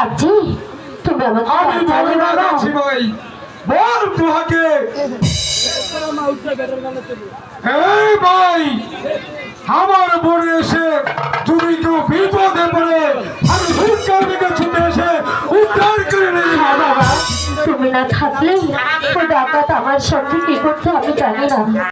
বাচ্চি তুমি আমাকে আমি বলে যাচ্ছি ভাই বল তোহাকে এই ভাই আমার বোনে এসে যদি কেউ বিপদে পড়ে আমি হুঙ্কার দিকে ছুটে এসে উদ্ধার করে নেই বাবা। তুমি না থাকলে ও ডাকাত আমার সঙ্গে কি করতে আমি জানি না।